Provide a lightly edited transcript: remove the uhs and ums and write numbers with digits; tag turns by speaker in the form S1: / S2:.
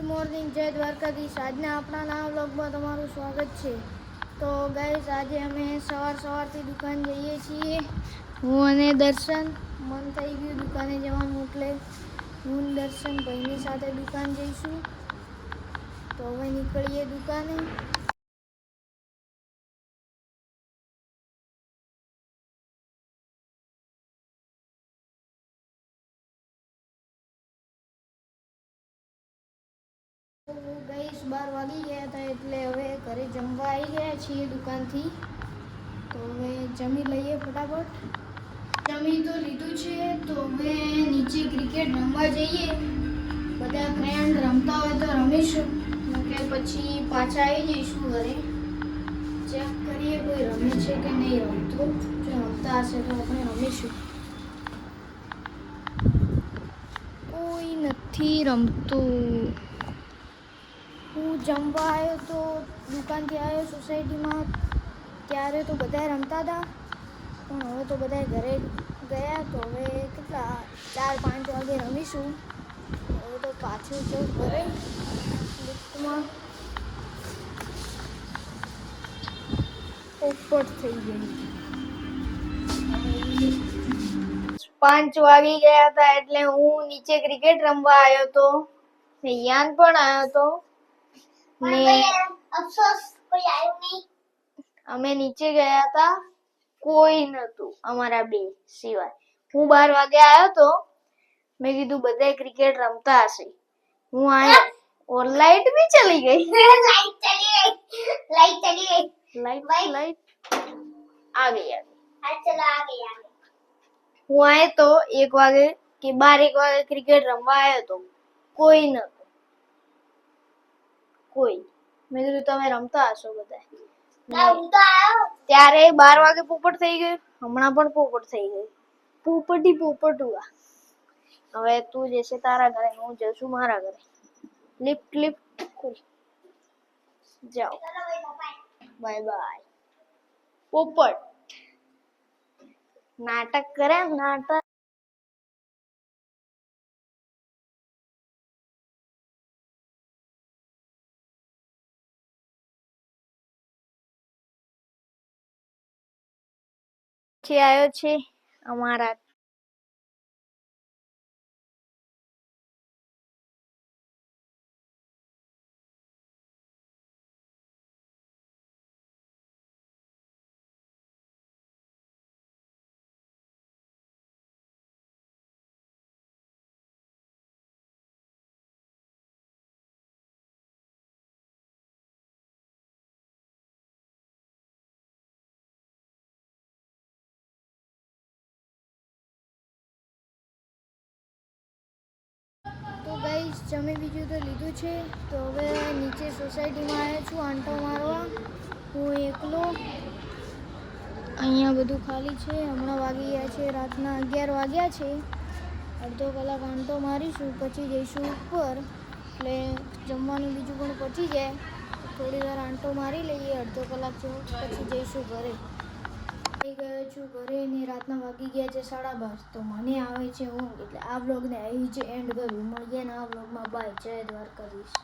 S1: Good morning, જય દ્વારકાધીશ। આજના આપણા નવા વ્લોગમાં તમારું સ્વાગત છે। તો ગાઈસ, આજે અમે સવારથી દુકાન જઈએ છીએ। હું અને દર્શન, મન થઈ ગયું દુકાને જવાનું એટલે હું દર્શન ભાઈની સાથે દુકાન જઈશું। તો હવે નીકળીએ દુકાને। ગાઈસ 12 વાગી ગયા હતા એટલે હવે ઘરે જમવા આવી ગયા છીએ દુકાનથી। તો હવે જમી લઈએ ફટાફટ। જમી તો લીધું છે, તો હવે નીચે ક્રિકેટ રમવા જઈએ। બધા ફ્રેન્ડ રમતા હોય તો રમીશું, કે પછી પાછા આવી જઈશું ઘરે। ચેક કરીએ કોઈ રમે છે કે નહીં રમતું। જો રમતા હશે તો આપણે રમીશું। કોઈ નથી રમતું। હું જમવા આવ્યો તો દુકાનથી આવ્યો સોસાયટીમાં, ત્યારે તો બધા રમતા હતા, પણ હવે તો બધા ઘરે ગયા। તો હવે કેટલા 4-5 વાગે રમીશું। હવે તો પાછું જવું ઘરે લિફ્ટમાં પોપટ થઈ ગઈ। 5 વાગી ગયા હતા એટલે હું નીચે ક્રિકેટ રમવા આવ્યો હતો। યાન પણ આવ્યો હતો ને અફસોસ કોઈ આવ્યું નહીં। અમે નીચે ગયા હતા, કોઈ નતું અમારા બે સિવાય। હું 12 વાગે આવ્યો તો, મેં કીધું બધા ક્રિકેટ રમતા હશે। હું આયો और लाइट भी चली गई। लाइट आ गई। चलो आ गई। હું આયો તો 1 વાગે કે 12-1 વાગે ક્રિકેટ રમવા આવ્યો તો, કોઈ નતું કોઈ। મેં કીધું તમે રમતા હશો બધા। ત્યારે 12 વાગે પોપટ થઈ ગયું, હમણાં પણ પોપટ થઈ ગયું। પોપટી પોપટ હુઆ। હવે તું જશે તારા ઘરે, હું જશું મારા ઘરે। લિફ્ટ જાઓ, બાય બાય। પોપટ નાટક કરે, નાટક। આવ્યો છે અમારા તો ગાઈસ, જમી બીજું તો લીધું છે, તો હવે નીચે સોસાયટીમાં આવ્યો છું આંટો મારવા। હું એકલો, અહીંયા બધું ખાલી છે। હમણાં વાગી ગયા છે રાતના 11 વાગ્યા છે। અડધો કલાક આંટો મારીશું, પછી જઈશું ઉપર, એટલે જમવાનું બીજું પણ પચી જાય। થોડી વાર આંટો મારી લઈએ, અડધો કલાક જેવું, પછી જઈશું ઘરે। આવી ગયો છું ઘરે ને રાતના વાગી ગયા છે 12:30। તો મને આવે છે ઊંઘ, એટલે આ વ્લોગને અહીં જ એન્ડ કરું। મળીએ ને આ વ્લોગમાં, બાય, જય દ્વારકાધીશ।